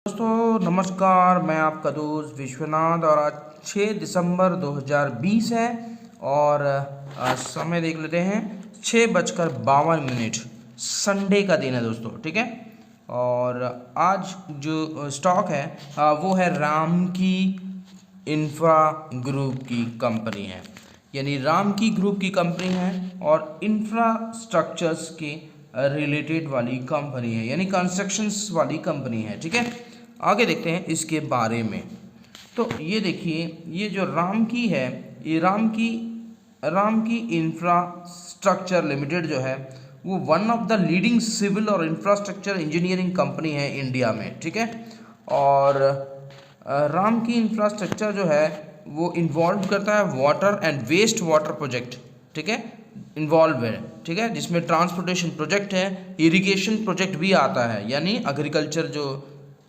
दोस्तों नमस्कार, मैं आपका दोस्त विश्वनाथ और आज 6 दिसंबर 2020 है और समय देख लेते हैं 6:52। संडे का दिन है दोस्तों, ठीक है। और आज जो स्टॉक है वो है राम की इंफ्रा ग्रुप की कंपनी है, यानी राम की ग्रुप की कंपनी है और इंफ्रास्ट्रक्चर्स के रिलेटेड वाली कंपनी है, यानी कंस्ट्रक्शंस वाली कंपनी है, ठीक है। आगे देखते हैं इसके बारे में। तो ये देखिए, ये जो राम की है, ये राम की इंफ्रास्ट्रक्चर लिमिटेड जो है वो one of the leading civil और इंफ्रास्ट्रक्चर इंजीनियरिंग कंपनी है इंडिया में, ठीक है। और राम की इंफ्रास्ट्रक्चर जो है वो इन्वॉल्व करता है water and waste water project, ठीक है, इन्वॉल्व है, ठीक है, जिसमें ट्रांसपोर्टेशन प्रोजेक्ट है, इरिगेशन प्रोजेक्ट भी आता है, यानी एग्रीकल्चर जो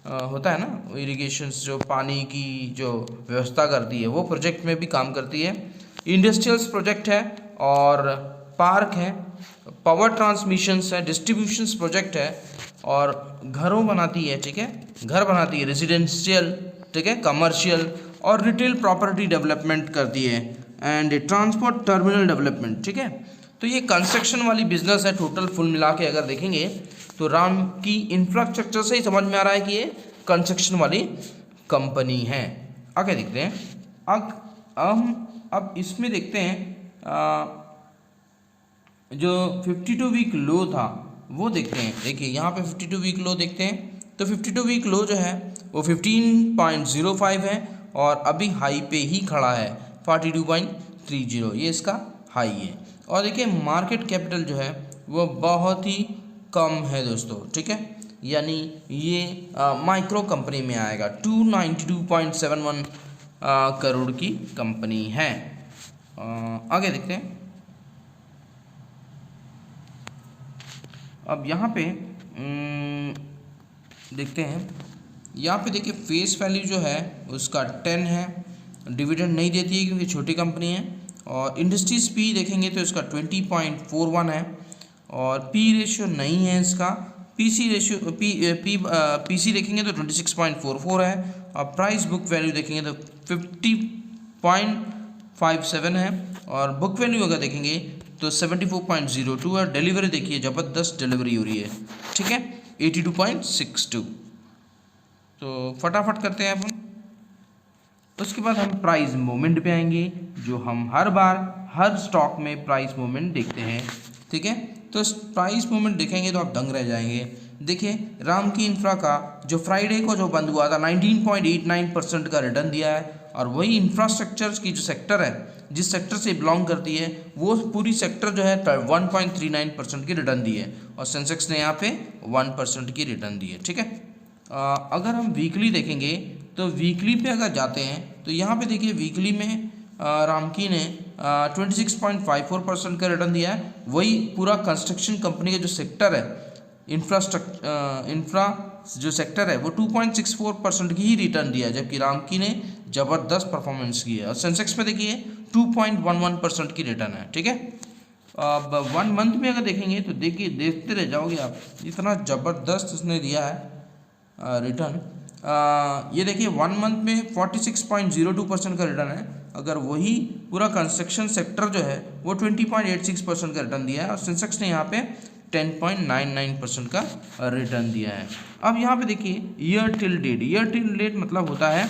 होता है ना, इरिगेशन जो पानी की जो व्यवस्था करती है वो प्रोजेक्ट में भी काम करती है। इंडस्ट्रियल्स प्रोजेक्ट है और पार्क है, पावर ट्रांसमिशंस है, डिस्ट्रीब्यूशंस प्रोजेक्ट है और घरों बनाती है, ठीक है, घर बनाती है, रेजिडेंशियल, ठीक है, कमर्शियल और रिटेल प्रॉपर्टी डेवलपमेंट करती है एंड ट्रांसपोर्ट टर्मिनल डेवलपमेंट, ठीक है। तो ये कंस्ट्रक्शन वाली बिजनेस है टोटल फुल मिला के अगर देखेंगे तो राम की इंफ्रास्ट्रक्चर से ही समझ में आ रहा है कि ये कंस्ट्रक्शन वाली कंपनी है। आगे देखते हैं। अब इसमें देखते हैं जो 52 वीक लो था वो देखते हैं। देखिए यहाँ पे 52 वीक लो देखते हैं तो 52 वीक लो जो है वो 15.05 है और अभी हाई पे ही खड़ा है 42.30, ये इसका हाई है। और देखिए मार्केट कैपिटल जो है वो बहुत ही कम है दोस्तों, ठीक है, यानी ये माइक्रो कंपनी में आएगा। 292.71 करोड़ की कंपनी है। आगे देखते हैं। अब यहाँ पे देखते हैं, यहाँ पे देखिए फेस वैल्यू जो है उसका 10 है, डिविडेंड नहीं देती है क्योंकि छोटी कंपनी है। और इंडस्ट्रीज पी देखेंगे तो इसका 20.41 है और पी रेशियो नहीं है इसका। पीसी रेशियो पीसी देखेंगे तो 26.44 है और प्राइस बुक वैल्यू देखेंगे तो 50.57 है और बुक वैल्यू अगर देखेंगे तो 74.02 है। डिलीवरी देखिए ज़बरदस्त डिलीवरी हो रही है, ठीक है, 82.62। तो फटाफट करते हैं अपन। उसके बाद हम प्राइस मूवमेंट पे आएंगे, जो हम हर बार हर स्टॉक में प्राइस मूवमेंट देखते हैं, ठीक है। तो प्राइस मूवमेंट देखेंगे तो आप दंग रह जाएंगे। देखिए राम की इंफ्रा का जो फ्राइडे को जो बंद हुआ था 19.89% का रिटर्न दिया है और वही इंफ्रास्ट्रक्चर की जो सेक्टर है, जिस सेक्टर से बिलोंग करती है, वो पूरी सेक्टर जो है 1.39% की रिटर्न दी है और सेंसेक्स ने यहाँ पे 1% की रिटर्न दी है, ठीक है। अगर हम वीकली देखेंगे तो वीकली पे अगर जाते हैं तो यहाँ पे देखिए वीकली में रामकी ने 26.54% का रिटर्न दिया है। वही पूरा कंस्ट्रक्शन कंपनी का जो सेक्टर है, इंफ्रा जो सेक्टर है वो 2.64% की ही रिटर्न दिया है, जबकि रामकी ने ज़बरदस्त परफॉर्मेंस की है। और सेंसेक्स में देखिए 2.11% की रिटर्न है, ठीक है। अब 1 मंथ में अगर देखेंगे तो देखिए देखते रह जाओगे आप, इतना ज़बरदस्त इसने दिया है रिटर्न। ये देखिए 1 मंथ में 46.02% का रिटर्न है। अगर वही पूरा कंस्ट्रक्शन सेक्टर जो है वो 20.86% का रिटर्न दिया है और सेंसेक्स ने यहाँ पे 10.99% का रिटर्न दिया है। अब यहाँ पे देखिए ईयर टिल डेट मतलब होता है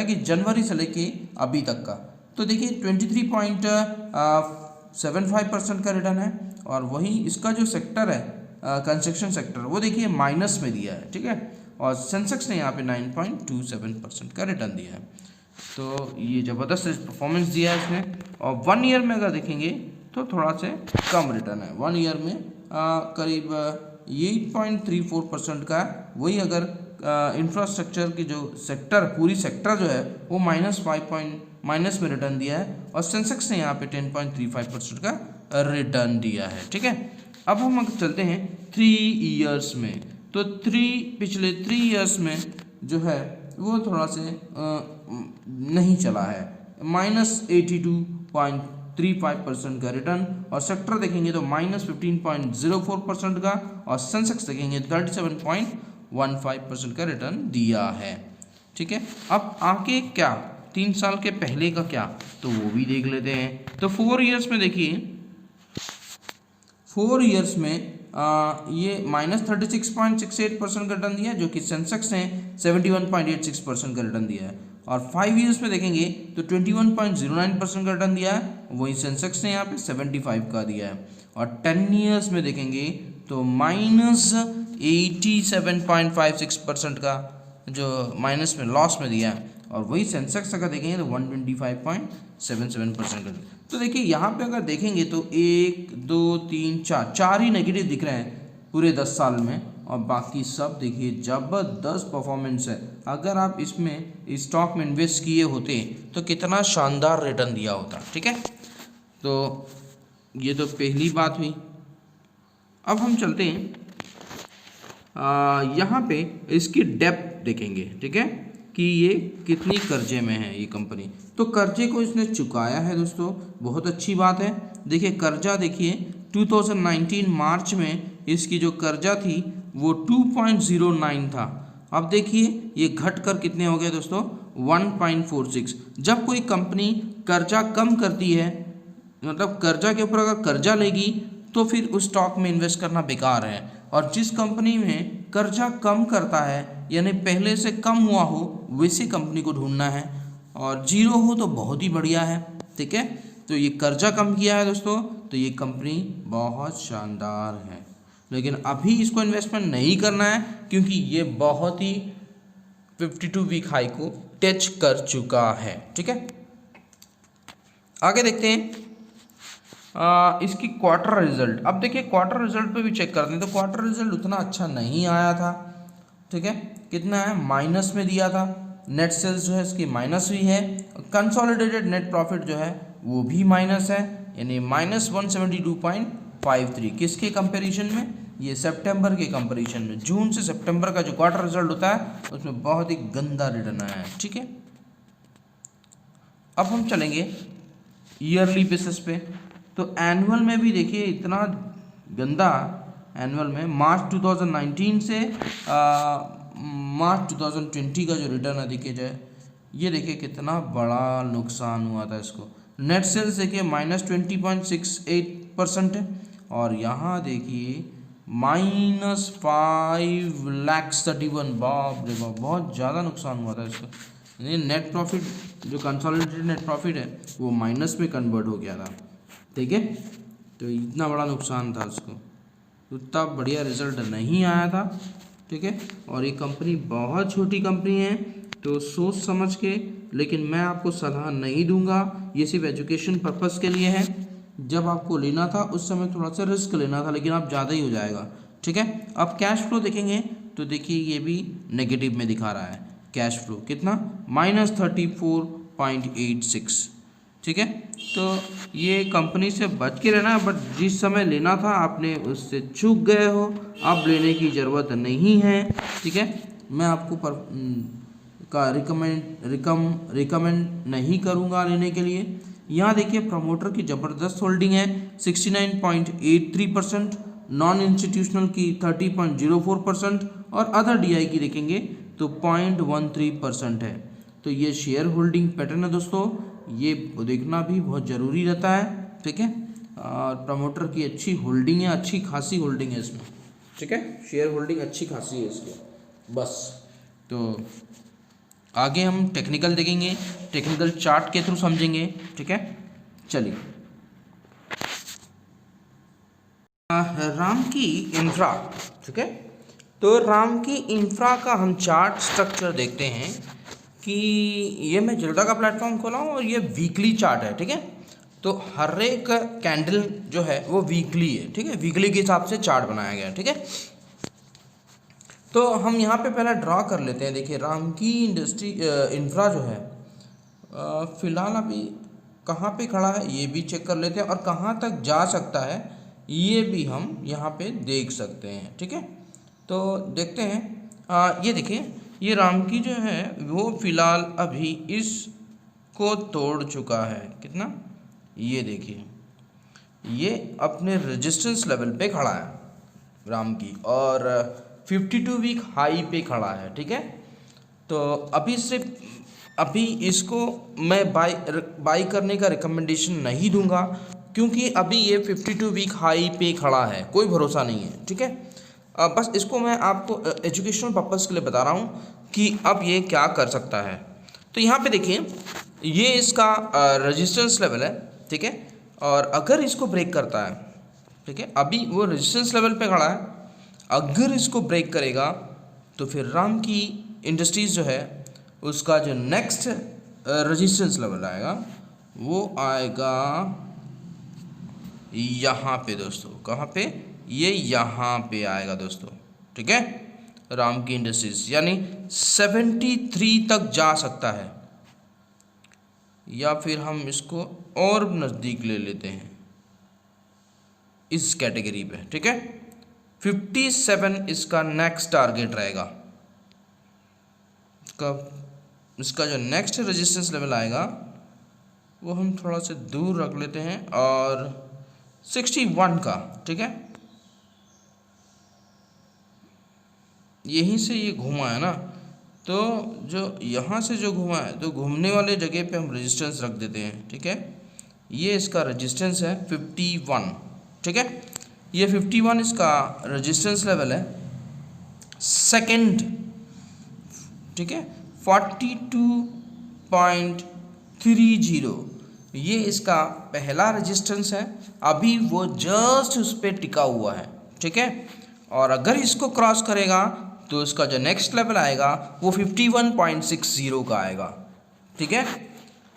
कि जनवरी से लेके अभी तक का। तो देखिए 23.75% का रिटर्न है और वही इसका जो सेक्टर है कंस्ट्रक्शन सेक्टर, वो देखिए माइनस में दिया है, ठीक है। और सेंसेक्स ने यहाँ पे 9.27% का रिटर्न दिया है। तो ये ज़बरदस्त परफॉर्मेंस दिया है इसने। और 1 ईयर में अगर देखेंगे तो थोड़ा से कम रिटर्न है। 1 ईयर में करीब 8.34% का है। वही अगर इंफ्रास्ट्रक्चर की जो सेक्टर, पूरी सेक्टर जो है वो माइनस में रिटर्न दिया है और सेंसेक्स ने यहाँ पे 10.35% का रिटर्न दिया है, ठीक है। अब हम अगर चलते हैं 3 ईयर्स में, तो पिछले 3 ईयर्स में जो है वो थोड़ा से नहीं चला है, -82.5 -0.35% का रिटर्न, और सेक्टर देखेंगे तो -15.04% का, और सेंसेक्स देखेंगे 37.15% का रिटर्न दिया है। ठीक है, अब आगे क्या 3 साल के पहले का क्या, तो वो भी देख लेते हैं। तो 4 ईयर्स में देखिए, 4 ईयर्स में ये -36.68% का रिटर्न दिया है, जो कि सेंसेक्स ने 71.86% का रिटर्न दिया है। और 5 ईयर्स में देखेंगे तो 21.09% का रिटर्न दिया है, वही सेंसेक्स ने यहाँ पे 75 का दिया है। और 10 ईयर्स में देखेंगे तो -87.56% का जो माइनस में लॉस में दिया है, और वही सेंसेक्स अगर देखेंगे तो 125.77% का। तो देखिए यहाँ पे अगर देखेंगे तो 1 2 3 4 ही नेगेटिव दिख रहे हैं पूरे 10 साल में, और बाकी सब देखिए ज़बरदस्त परफॉर्मेंस है। अगर आप इसमें स्टॉक में इन्वेस्ट किए होते तो कितना शानदार रिटर्न दिया होता। ठीक है, तो ये तो पहली बात हुई। अब हम चलते हैं यहाँ पे इसकी डेप्थ देखेंगे। ठीक है, कि ये कितनी कर्जे में है ये कंपनी। तो कर्जे को इसने चुकाया है दोस्तों, बहुत अच्छी बात है। देखिए कर्जा देखिए 2019 मार्च में इसकी जो कर्जा थी वो 2.09 था। अब देखिए ये घट कर कितने हो गए दोस्तों, 1.46। जब कोई कंपनी कर्जा कम करती है, मतलब कर्जा के ऊपर अगर कर्जा लेगी तो फिर उस स्टॉक में इन्वेस्ट करना बेकार है। और जिस कंपनी में कर्जा कम करता है, यानी पहले से कम हुआ हो, वैसी कंपनी को ढूंढना है, और जीरो हो तो बहुत ही बढ़िया है। ठीक है, तो ये कर्जा कम किया है दोस्तों, तो ये कंपनी बहुत शानदार है। लेकिन अभी इसको इन्वेस्टमेंट नहीं करना है, क्योंकि ये बहुत ही 52 वीक हाई को टच कर चुका है। ठीक है, आगे देखते हैं इसकी क्वार्टर रिजल्ट। अब देखिए क्वार्टर रिजल्ट पे भी चेक करते हैं, तो क्वार्टर रिजल्ट उतना अच्छा नहीं आया था। ठीक है, कितना है, माइनस में दिया था। नेट सेल्स जो है इसकी माइनस हुई है। कंसोलिडेटेड नेट प्रॉफिट जो है वो भी माइनस है, यानी -172.53। किसके कंपैरिजन में, ये सितंबर के कंपैरिजन में। जून से सितंबर का जो क्वार्टर रिजल्ट होता है उसमें बहुत ही गंदा रिटर्न आया है। ठीक है, अब हम चलेंगे ईयरली बेसिस पे। तो एनुअल में भी देखिए इतना गंदा, एनुअल में मार्च 2019 से मार्च 2020 का जो रिटर्न है देखिए जाए, ये देखिए कितना बड़ा नुकसान हुआ था इसको। नेट सेल्स देखिए -20.68% है, और यहाँ देखिए -5,31,000। बाप रे बाप, बहुत ज़्यादा नुकसान हुआ था इसको। नेट प्रॉफिट जो कंसोलिडेटेड नेट प्रॉफिट है वो माइनस में कन्वर्ट हो गया था। ठीक है, तो इतना बड़ा नुकसान था उसको, उतना बढ़िया रिजल्ट नहीं आया था। ठीक है, और ये कंपनी बहुत छोटी कंपनी है, तो सोच समझ के, लेकिन मैं आपको सलाह नहीं दूंगा, ये सिर्फ एजुकेशन पर्पस के लिए है। जब आपको लेना था उस समय थोड़ा सा रिस्क लेना था, लेकिन अब ज़्यादा ही हो जाएगा। ठीक है, अब कैश फ्लो देखेंगे तो देखिए ये भी नेगेटिव में दिखा रहा है। कैश फ्लो कितना, -34.86। ठीक है, तो ये कंपनी से बच के रहना, बट जिस समय लेना था आपने उससे चूक गए हो, अब लेने की ज़रूरत नहीं है। ठीक है, मैं आपको रिकमेंड नहीं करूँगा लेने के लिए। यहाँ देखिए प्रमोटर की ज़बरदस्त होल्डिंग है 69.83%, नॉन इंस्टीट्यूशनल की 30.04%, और अदर डीआई की देखेंगे तो 0.13% है। तो ये शेयर होल्डिंग पैटर्न है दोस्तों, ये देखना भी बहुत ज़रूरी रहता है। ठीक है, और प्रमोटर की अच्छी होल्डिंग है, अच्छी खासी होल्डिंग है इसमें। ठीक है, शेयर होल्डिंग अच्छी खासी है इसकी। बस, तो आगे हम टेक्निकल देखेंगे, टेक्निकल चार्ट के थ्रू समझेंगे। ठीक है, चलिए रामकी इंफ्रा। ठीक है, तो रामकी इंफ्रा का हम चार्ट स्ट्रक्चर देखते हैं कि ये मैं जिल्डा का प्लेटफॉर्म खोला हूँ, और ये वीकली चार्ट है। ठीक है, तो हर एक कैंडल जो है वो वीकली है। ठीक है, वीकली के हिसाब से चार्ट बनाया गया है। ठीक है, तो हम यहाँ पे पहले ड्रा कर लेते हैं। देखिए रामकी इंफ्रा जो है फिलहाल अभी कहाँ पे खड़ा है ये भी चेक कर लेते हैं, और कहाँ तक जा सकता है ये भी हम यहाँ पे देख सकते हैं। ठीक है, तो देखते हैं। ये देखिए ये रामकी जो है वो फिलहाल अभी इसको तोड़ चुका है। कितना, ये देखिए ये अपने रेजिस्टेंस लेवल पे खड़ा है राम की, और 52 वीक हाई पे खड़ा है। ठीक है, तो अभी इसको मैं बाई करने का रिकमेंडेशन नहीं दूंगा, क्योंकि अभी ये 52 वीक हाई पे खड़ा है, कोई भरोसा नहीं है। ठीक है, बस इसको मैं आपको एजुकेशनल पर्पज़ के लिए बता रहा हूँ कि अब ये क्या कर सकता है। तो यहाँ पे देखिए ये इसका रेजिस्टेंस लेवल है। ठीक है, और अगर इसको ब्रेक करता है, ठीक है, अभी वो रेजिस्टेंस लेवल पे खड़ा है, अगर इसको ब्रेक करेगा तो फिर राम की इंडस्ट्रीज़ जो है उसका जो नेक्स्ट रेजिस्टेंस लेवल आएगा वो आएगा यहाँ पे दोस्तों। कहाँ पे? ये यहाँ पे आएगा दोस्तों। ठीक है, राम की इंडस्ट्रीज यानी 73 तक जा सकता है, या फिर हम इसको और नज़दीक ले लेते हैं इस कैटेगरी पे। ठीक है, 57 इसका नेक्स्ट टारगेट रहेगा। इसका जो नेक्स्ट रेजिस्टेंस लेवल आएगा वो हम थोड़ा सा दूर रख लेते हैं, और 61 का। ठीक है, यहीं से ये घुमा है ना, तो जो यहाँ से जो घुमा है तो घूमने वाले जगह पे हम रेजिस्टेंस रख देते हैं। ठीक है, ये इसका रेजिस्टेंस है 51। ठीक है, ये 51 इसका रेजिस्टेंस लेवल है। सेकंड, ठीक है, 42.30 ये इसका पहला रेजिस्टेंस है, अभी वो जस्ट उस पर टिका हुआ है। ठीक है, और अगर इसको क्रॉस करेगा तो इसका जो नेक्स्ट लेवल आएगा वो 51.60 का आएगा। ठीक है,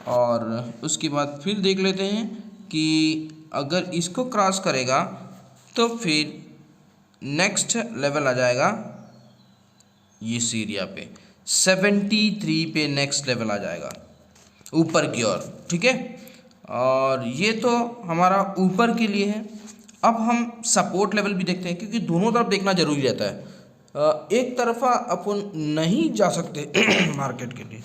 और उसके बाद फिर देख लेते हैं कि अगर इसको क्रॉस करेगा तो फिर नेक्स्ट लेवल आ जाएगा इस एरिया पे 73 पे नेक्स्ट लेवल आ जाएगा ऊपर की ओर। ठीक है, और ये तो हमारा ऊपर के लिए है। अब हम सपोर्ट लेवल भी देखते हैं, क्योंकि दोनों तरफ देखना जरूरी रहता है, एक तरफा अपन नहीं जा सकते मार्केट के लिए।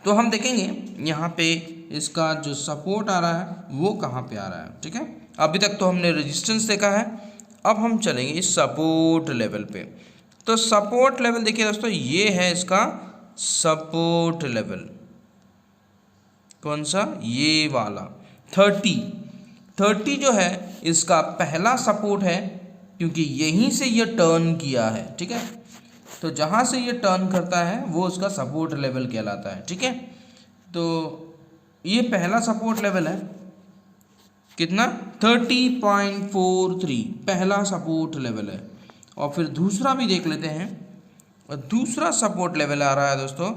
तो हम देखेंगे यहाँ पे इसका जो सपोर्ट आ रहा है वो कहाँ पे आ रहा है। ठीक है, अभी तक तो हमने रेजिस्टेंस देखा है, अब हम चलेंगे इस सपोर्ट लेवल पे। तो सपोर्ट लेवल देखिए दोस्तों, ये है इसका सपोर्ट लेवल। कौन सा? ये वाला 30 जो है इसका पहला सपोर्ट है, क्योंकि यहीं से ये टर्न किया है। ठीक है, तो जहाँ से ये टर्न करता है वो उसका सपोर्ट लेवल कहलाता है। ठीक है, तो ये पहला सपोर्ट लेवल है कितना? 30.43 पहला सपोर्ट लेवल है। और फिर दूसरा भी देख लेते हैं, और दूसरा सपोर्ट लेवल आ रहा है दोस्तों,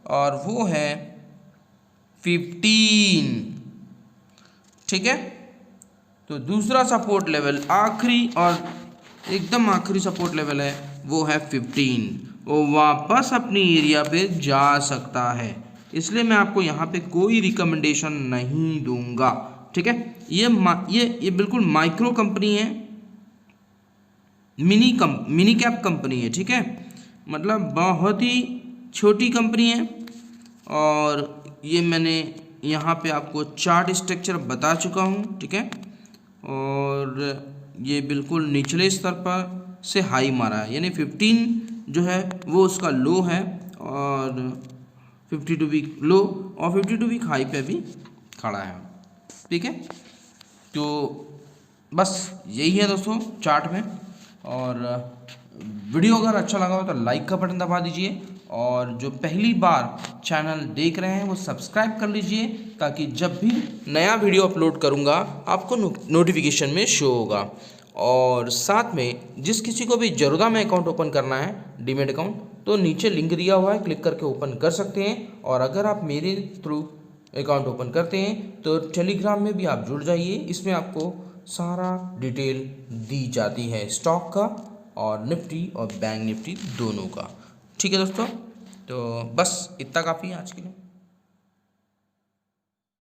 और वो है 15। ठीक है, तो दूसरा सपोर्ट लेवल आखिरी और एकदम आखिरी सपोर्ट लेवल है वो है 15। वो वापस अपनी एरिया पे जा सकता है, इसलिए मैं आपको यहाँ पे कोई रिकमेंडेशन नहीं दूंगा। ठीक है, ये बिल्कुल माइक्रो कंपनी है, मिनी कैप कंपनी है। ठीक है, मतलब बहुत ही छोटी कंपनी है, और ये मैंने यहाँ पे आपको चार्ट स्ट्रक्चर बता चुका हूँ। ठीक है, और ये बिल्कुल निचले स्तर पर से हाई मारा है, यानी 15 जो है वो उसका लो है, और 52 वीक लो और 52 वीक हाई पे भी खड़ा है। ठीक है, तो बस यही है दोस्तों चार्ट में। और वीडियो अगर अच्छा लगा हो तो लाइक का बटन दबा दीजिए, और जो पहली बार चैनल देख रहे हैं वो सब्सक्राइब कर लीजिए, ताकि जब भी नया वीडियो अपलोड करूंगा आपको नोटिफिकेशन में शो होगा। और साथ में जिस किसी को भी ज़रूरत में अकाउंट ओपन करना है डीमैट अकाउंट, तो नीचे लिंक दिया हुआ है, क्लिक करके ओपन कर सकते हैं। और अगर आप मेरे थ्रू अकाउंट ओपन करते हैं तो टेलीग्राम में भी आप जुड़ जाइए, इसमें आपको सारा डिटेल दी जाती है स्टॉक का और निफ्टी और बैंक निफ्टी दोनों का। ठीक है दोस्तों, तो बस इतना काफ़ी है आज के लिए।